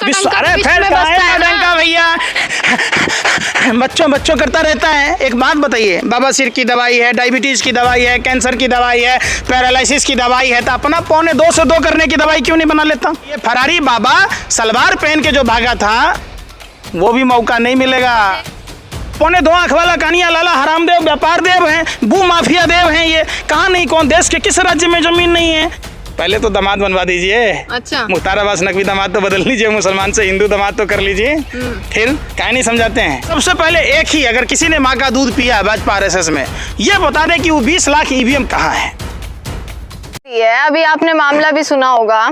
अरे फिर डंका भैया, बच्चों करता रहता है। एक बात बताइए, बाबा सिर की दवाई है, डायबिटीज की दवाई है, कैंसर की दवाई है, पैरालिसिस की दवाई है, तो अपना 1.25 से 2 करने की दवाई क्यों नहीं बना लेता? ये फरारी बाबा सलवार पहन के जो भागा था वो भी मौका नहीं मिलेगा। 1.25 आंख वाला कानिया लाला हरामदेव व्यापार देव हैं, भू माफिया देव हैं। ये कहाँ नहीं, कौन देश के किस राज्य में जमीन नहीं है? पहले तो दामाद बनवा दीजिए। अच्छा, मुख्तार अब्बास नकवी दामाद तो बदल लीजिए, मुसलमान से हिंदू दामाद तो कर लीजिए। फिर काहे नहीं समझाते हैं? सबसे पहले एक ही, अगर किसी ने माँ का दूध पिया भाजपा आरएसएस में, ये बता दें कि वो 20 लाख ईवीएम कहाँ है। अभी आपने मामला भी सुना होगा।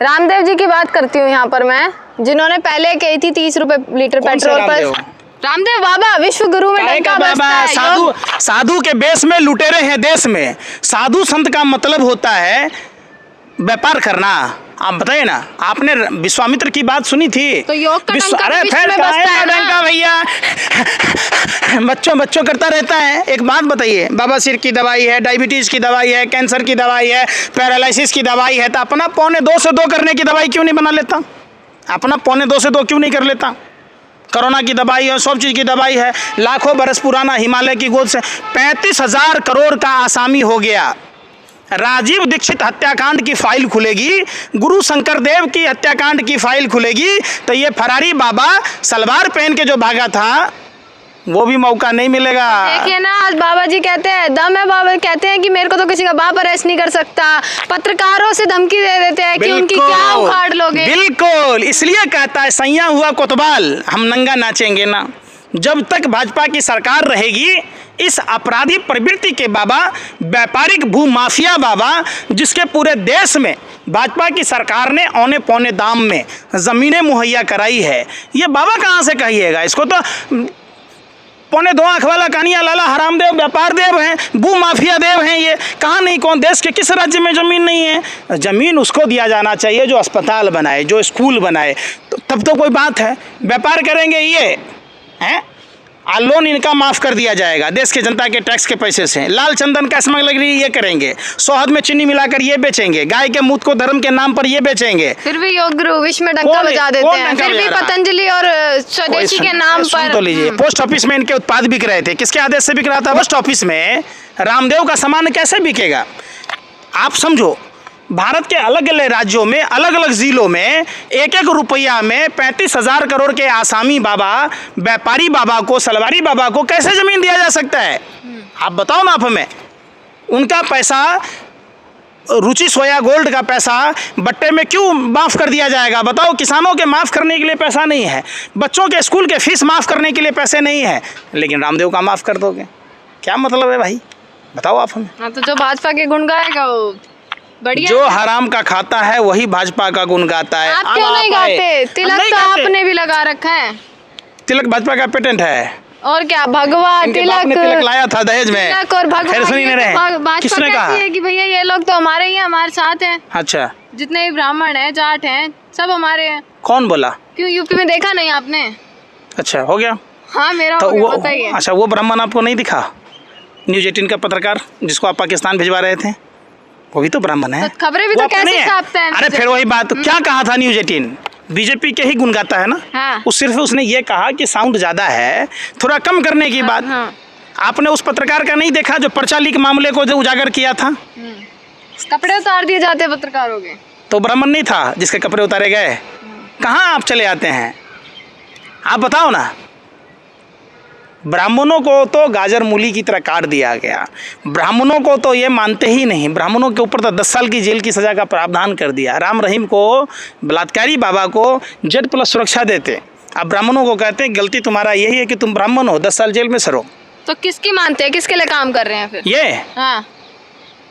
रामदेव जी की बात करती हूँ यहाँ पर मैं, जिन्होंने पहले कही थी 30 रुपए लीटर पेट्रोल पर। रामदेव बाबा विश्व गुरु में डंका बजता है। साधु के बेस में लुटेरे हैं देश में। साधु संत का मतलब होता है व्यापार करना। आप बताइए ना, आपने विश्वामित्र की बात सुनी थी? तो योग का अरे फिर डंका भैया, बच्चों करता रहता है। एक बात बताइए, बाबा सिर की दवाई है, डायबिटीज की दवाई है, कैंसर की दवाई है, पैरालिसिस की दवाई है, तो अपना 1.25 से 2 करने की दवाई क्यों नहीं बना लेता? अपना 1.25 से 2 क्यों नहीं कर लेता? कोरोना की दवाई है, सब चीज़ की दवाई है। लाखों बरस पुराना हिमालय की गोद से 35,000 करोड़ का आसामी हो गया। राजीव दीक्षित हत्याकांड की फाइल खुलेगी, गुरु शंकर देव की हत्याकांड की फाइल खुलेगी, तो ये फरारी बाबा सलवार पहन के जो भागा था वो भी मौका नहीं मिलेगा। देखिए ना, आज बाबा जी कहते हैं, दम है, बाबा कहते हैं कि मेरे को तो किसी का बाप अरेस्ट नहीं कर सकता। पत्रकारों से धमकी दे देते हैं कि उनकी क्या उखाड़ लोगे। बिल्कुल, इसलिए कहता है सैया हुआ कोतवाल, हम नंगा नाचेंगे ना। जब तक भाजपा की सरकार रहेगी, इस अपराधी प्रवृत्ति के बाबा, व्यापारिक भू माफिया बाबा, जिसके पूरे देश में भाजपा की सरकार ने औने पौने दाम में ज़मीनें मुहैया कराई है, ये बाबा कहाँ से कहिएगा? इसको तो 1.25 आंख वाला कानिया लाला हरामदेव व्यापार देव हैं, भू माफिया देव हैं। ये कहाँ नहीं, कौन देश के किस राज्य में ज़मीन नहीं है? ज़मीन उसको दिया जाना चाहिए जो अस्पताल बनाए, जो स्कूल बनाए, तो तब तो कोई बात है। व्यापार करेंगे ये हैं, लोन इनका माफ़ कर दिया जाएगा देश के जनता के टैक्स के पैसे से। लाल चंदन का स्मगलिंग ये करेंगे, शहद में चीनी मिलाकर ये बेचेंगे, गाय के मूत्र को धर्म के नाम पर ये बेचेंगे। फिर भी योग गुरु विश्व में डंका बजा देते हैं। फिर भी पतंजलि और स्वदेशी के नाम पर। तो लीजिए, पोस्ट ऑफिस में इनके उत्पाद बिक रहे थे, किसके आदेश से बिक रहा था? पोस्ट ऑफिस में रामदेव का सामान कैसे बिकेगा? आप समझो, भारत के अलग अलग राज्यों में, अलग अलग जिलों में 1-1 रुपया में 35,000 करोड़ के आसामी बाबा, व्यापारी बाबा को, सलवारी बाबा को कैसे ज़मीन दिया जा सकता है? आप बताओ ना। आप हमें उनका पैसा, रुचि सोया गोल्ड का पैसा बट्टे में क्यों माफ़ कर दिया जाएगा? बताओ, किसानों के माफ़ करने के लिए पैसा नहीं है, बच्चों के स्कूल के फीस माफ़ करने के लिए पैसे नहीं है, लेकिन रामदेव का माफ़ कर दोगे? क्या मतलब है भाई, बताओ आप हमें। तो जो भाजपा के गुण गाएगा वो बढ़िया। जो हराम का खाता है वही भाजपा का गुण गाता है। आप क्यों नहीं गाते? तिलक तो आपने भी लगा रखा है। तिलक भाजपा का पेटेंट है। और क्या, भगवा तिलक लाया था दहेज में। तिलक और भगवा, किसने कहा कि भैया ये लोग तो हमारे ही, हमारे साथ हैं। अच्छा, जितने भी ब्राह्मण हैं, जाट हैं, सब हमारे हैं। कौन बोला? क्यों, यूपी में देखा नहीं आपने? अच्छा, हो गया। हाँ, मेरा तो हो गया, बताइए। अच्छा, वो ब्राह्मण आपको नहीं दिखा? न्यूज़ 18 का पत्रकार जिसको आप पाकिस्तान भिजवा रहे थे, वो भी तो ब्राह्मण है। तो खबरें भी तो कैसे छापते हैं? अरे फिर वही बात, क्या कहा था न्यूज़ 18? बीजेपी के ही गुण गाता है ना। हाँ। सिर्फ उसने ये कहा कि साउंड ज़्यादा है, थोड़ा कम करने की बात। हाँ। आपने उस पत्रकार का नहीं देखा जो पर्चा लीक मामले को जो उजागर किया था? कपड़े उतार दिए जाते पत्रकारों के। तो ब्राह्मण नहीं था जिसके कपड़े उतारे गए? कहाँ आप चले आते हैं? आप बताओ ना। ब्राह्मणों को तो गाजर मूली की तरह काट दिया गया। ब्राह्मणों को तो ये मानते ही नहीं। ब्राह्मणों के ऊपर तो 10 साल की जेल की सज़ा का प्रावधान कर दिया। राम रहीम को, बलात्कारी बाबा को Z+ सुरक्षा देते। अब ब्राह्मणों को कहते हैं गलती तुम्हारा यही है कि तुम ब्राह्मण हो, 10 साल जेल में सरो। तो किसकी मानते हैं, किसके लिए काम कर रहे हैं फिर ये? हाँ,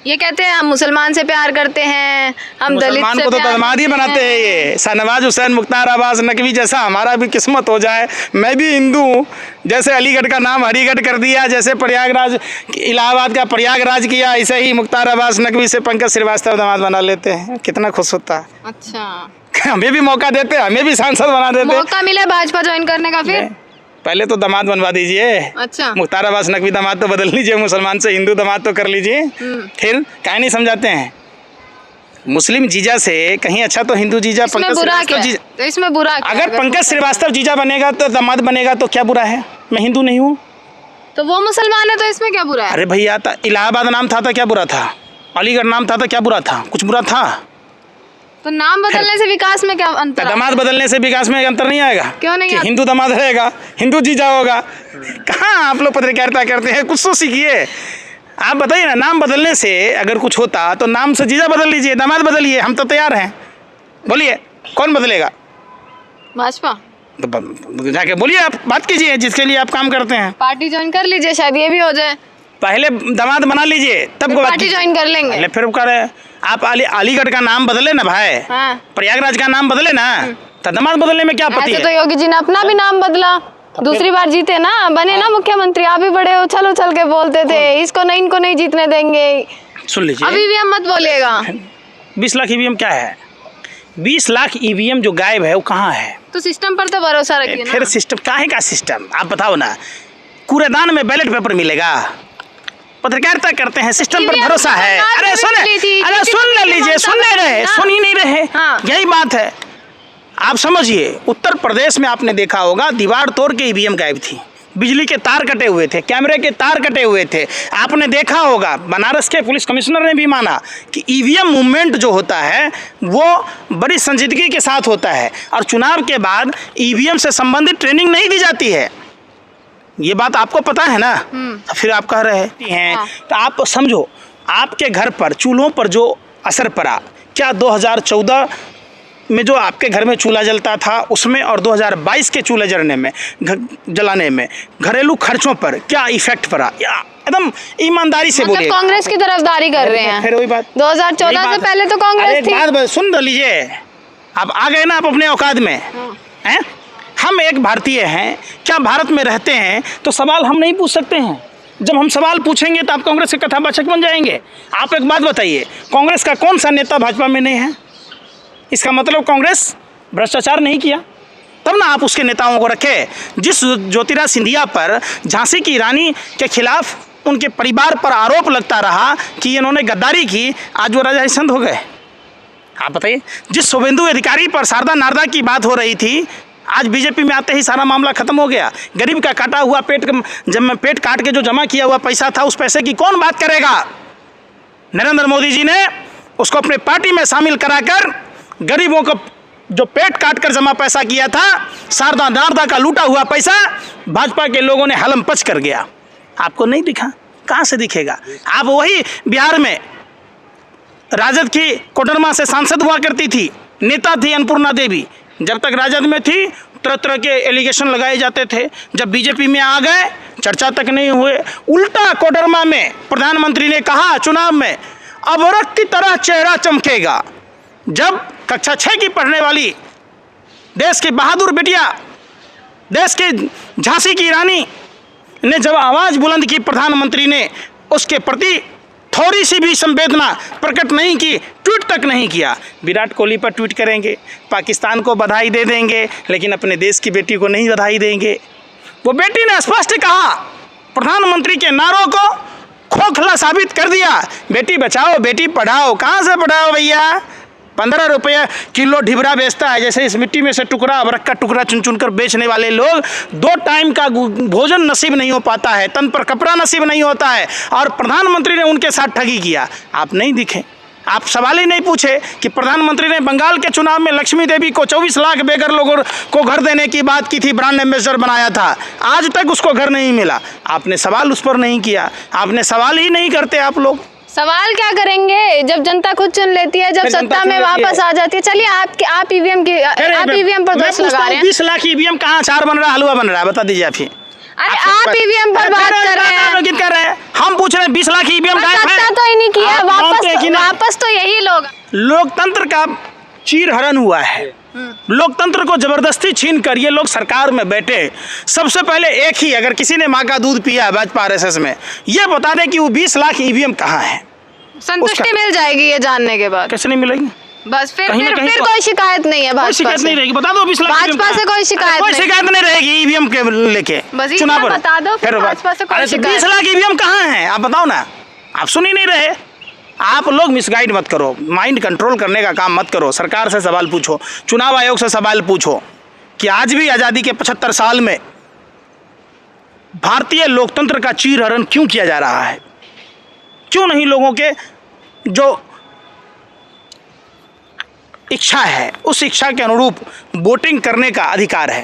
ये कहते हैं हम मुसलमान से प्यार करते हैं, हम दलित मुसलमान को तो दामादी बनाते हैं। ये शाहनवाज हुसैन, मुख्तार अब्बास नकवी जैसा हमारा भी किस्मत हो जाए। मैं भी हिंदू हूँ, जैसे अलीगढ़ का नाम हरिगढ़ कर दिया, जैसे प्रयागराज, इलाहाबाद का प्रयागराज किया, ऐसे ही मुख्तार अब्बास नकवी से पंकज श्रीवास्तव दामाद बना लेते हैं। कितना खुश होता है। अच्छा, हमें भी मौका देते, हमें भी सांसद बना देते। मौका मिले भाजपा ज्वाइन करने का? फिर पहले तो दामाद बनवा दीजिए। अच्छा, मुख्तार अब्बास नकवी दामाद तो बदल लीजिए, मुसलमान से हिंदू दामाद तो कर लीजिए। फिर काहे नहीं समझाते हैं? मुस्लिम जीजा से कहीं अच्छा तो हिंदू जीजा इसमें पंकज बुरा श्रीवास्तव क्या है? जीजा। तो इसमें बुरा क्या है? अगर पंकज श्रीवास्तव जीजा बनेगा तो दामाद बनेगा तो क्या बुरा है? मैं हिंदू नहीं हूँ। तो वो मुसलमान है तो इसमें क्या बुरा है? अरे भैया इलाहाबाद नाम था तो क्या बुरा था? अलीगढ़ नाम था तो क्या बुरा था? कुछ बुरा था? तो नाम बदलने से विकास में क्या अंतर है? दामाद बदलने से विकास में अंतर नहीं आएगा? क्यों नहीं कि आता? हिंदू दामाद रहेगा, हिंदू जीजा होगा? कहाँ आप लोग पत्रकारिता करते हैं? कुछ तो सीखिए। आप बताइए ना, नाम बदलने से अगर कुछ होता तो नाम से जीजा बदल लीजिए, दामाद बदलिए, हम तो तैयार हैं। बोलिए कौन बदलेगा? भाजपा तो जाके बोलिए, आप बात कीजिए जिसके लिए आप काम करते हैं। पार्टी ज्वाइन कर लीजिए, शायद ये भी हो जाए। पहले दामाद बना लीजिए तब पार्टी ज्वाइन कर लेंगे। पहले फिर करे आप अलीगढ़ का नाम बदले ना भाई, हाँ। प्रयागराज का नाम बदले ना, तो दामाद बदलने में क्या आपत्ति ऐसे है? तो योगी जी ने अपना भी नाम बदला, दूसरी बार जीते ना, बने ना मुख्यमंत्री। आप भी बड़े उछल उछल के बोलते थे इसको नहीं, इनको नहीं जीतने देंगे। सुन लीजिए, अभी भी हम मत बोलिएगा। 20 लाख ईवीएम क्या है? 20 लाख ईवीएम जो गायब है वो कहाँ है? तो सिस्टम पर तो भरोसा रखिए ना। फिर सिस्टम काहे का सिस्टम? आप बताओ ना, कूड़ेदान में बैलेट पेपर मिलेगा? पत्रकारिता करते हैं, सिस्टम पर भरोसा है? अरे सुन ले लीजिए, सुन नहीं रहे, सुन ही नहीं रहे। हाँ। यही बात है। आप समझिए, उत्तर प्रदेश में आपने देखा होगा दीवार तोड़ के ईवीएम गायब थी, बिजली के तार कटे हुए थे, कैमरे के तार कटे हुए थे। आपने देखा होगा बनारस के पुलिस कमिश्नर ने भी माना कि ईवीएम मूवमेंट जो होता है वो बड़ी संजीदगी के साथ होता है और चुनाव के बाद ईवीएम से संबंधित ट्रेनिंग नहीं दी जाती है। ये बात आपको पता है ना? तो फिर आप कह रहे हैं। हाँ। तो आप समझो, आपके घर पर चूल्हों पर जो असर पड़ा, क्या 2014 में जो आपके घर में चूल्हा जलता था उसमें और 2022 के चूल्हे जलाने में घरेलू खर्चों पर क्या इफेक्ट पड़ा? या एकदम ईमानदारी से बोलिए। कांग्रेस की तरफदारी कर रहे हैं। फिर वही बात, 2014 से पहले तो कांग्रेस थी। बात सुन लीजिए, आप आ गए ना आप अपने औकात में हैं? हम एक भारतीय हैं, क्या भारत में रहते हैं तो सवाल हम नहीं पूछ सकते हैं? जब हम सवाल पूछेंगे तो आप कांग्रेस के कथावाचक बन जाएंगे। आप एक बात बताइए, कांग्रेस का कौन सा नेता भाजपा में नहीं है? इसका मतलब कांग्रेस भ्रष्टाचार नहीं किया, तब ना आप उसके नेताओं को रखे। जिस ज्योतिराज सिंधिया पर, झांसी की रानी के खिलाफ उनके परिवार पर आरोप लगता रहा कि इन्होंने गद्दारी की, आज वो राजा हरिश्चंद्र हो गए। आप बताइए, जिस शुभेंदु अधिकारी पर शारदा नारदा की बात हो रही थी, आज बीजेपी में आते ही सारा मामला खत्म हो गया। गरीब का काटा हुआ पेट काट के जो जमा किया हुआ पैसा था, उस पैसे की कौन बात करेगा? नरेंद्र मोदी जी ने उसको अपने पार्टी में शामिल कराकर गरीबों को जो पेट काट कर जमा पैसा किया था, शारदा नारदा का लूटा हुआ पैसा भाजपा के लोगों ने हलम पच कर गया। आपको नहीं दिखा? कहाँ से दिखेगा? आप वही बिहार में राजद की कोडरमा से सांसद हुआ करती थी, नेता थी अन्नपूर्णा देवी। जब तक राजद में थी तरह तरह के एलिगेशन लगाए जाते थे, जब बीजेपी में आ गए चर्चा तक नहीं हुए। उल्टा कोडरमा में प्रधानमंत्री ने कहा चुनाव में, अबरक की तरह चेहरा चमकेगा। जब कक्षा 6 की पढ़ने वाली देश की बहादुर बिटिया, देश की झांसी की रानी ने जब आवाज़ बुलंद की, प्रधानमंत्री ने उसके प्रति थोड़ी सी भी संवेदना प्रकट नहीं की, ट्वीट तक नहीं किया। विराट कोहली पर ट्वीट करेंगे, पाकिस्तान को बधाई दे देंगे, लेकिन अपने देश की बेटी को नहीं बधाई देंगे। वो बेटी ने स्पष्ट कहा, प्रधानमंत्री के नारों को खोखला साबित कर दिया। बेटी बचाओ बेटी पढ़ाओ, कहाँ से पढ़ाओ भैया? 15 रुपये किलो ढिबरा बेचता है, जैसे इस मिट्टी में से टुकड़ा अबरक का टुकड़ा चुन चुन कर बेचने वाले लोग। 2 टाइम का भोजन नसीब नहीं हो पाता है, तन पर कपड़ा नसीब नहीं होता है, और प्रधानमंत्री ने उनके साथ ठगी किया। आप नहीं दिखे, आप सवाल ही नहीं पूछे कि प्रधानमंत्री ने बंगाल के चुनाव में लक्ष्मी देवी को 24 लाख बेघर लोगों को घर देने की बात की थी, ब्रांड एम्बेसडर बनाया था, आज तक उसको घर नहीं मिला। आपने सवाल उस पर नहीं किया, आपने सवाल ही नहीं करते आप लोग। सवाल क्या करेंगे जब जनता खुद चुन लेती है, जब सत्ता में वापस आ जाती है। चलिए आप ईवीएम पर दोष लगा रहे हैं। 20 लाख ईवीएम कहाँ अचार बन रहा है, हलवा बन रहा है? बता दीजिए आप ही। अरे आप ईवीएम पर बात कर रहे हैं, हम पूछ रहे हैं 20 लाख ईवीएम कहाँ है? सत्ता तो ही नहीं किया, वापस तो यही लोग। लोकतंत्र का चीरहरण हुआ है। लोकतंत्र को जबरदस्ती छीन कर ये लोग सरकार में बैठे। सबसे पहले एक ही, अगर किसी ने माँ का दूध पिया है भाजपा आरएसएस में, ये बता दें कि वो 20 लाख ईवीएम कहाँ है। संतुष्टि मिल जाएगी ये जानने के बाद। कैसे नहीं मिलेगी? बस फिर कोई शिकायत नहीं है भाजपा से। शिकायत नहीं रहेगी, बता दो 20 लाख भाजपा से कोई शिकायत नहीं रहेगी ईवीएम के लेके चुनाव पर। बता दो फिर भाजपा से कोई शिकायत। 20 लाख ईवीएम कहाँ है आप बताओ ना? आप सुन ही नहीं रहे। आप लोग मिसगाइड मत करो, माइंड कंट्रोल करने का काम मत करो। सरकार से सवाल पूछो, चुनाव आयोग से सवाल पूछो कि आज भी आज़ादी के 75 साल में भारतीय लोकतंत्र का चीरहरण क्यों किया जा रहा है? क्यों नहीं लोगों के जो इच्छा है उस इच्छा के अनुरूप वोटिंग करने का अधिकार है?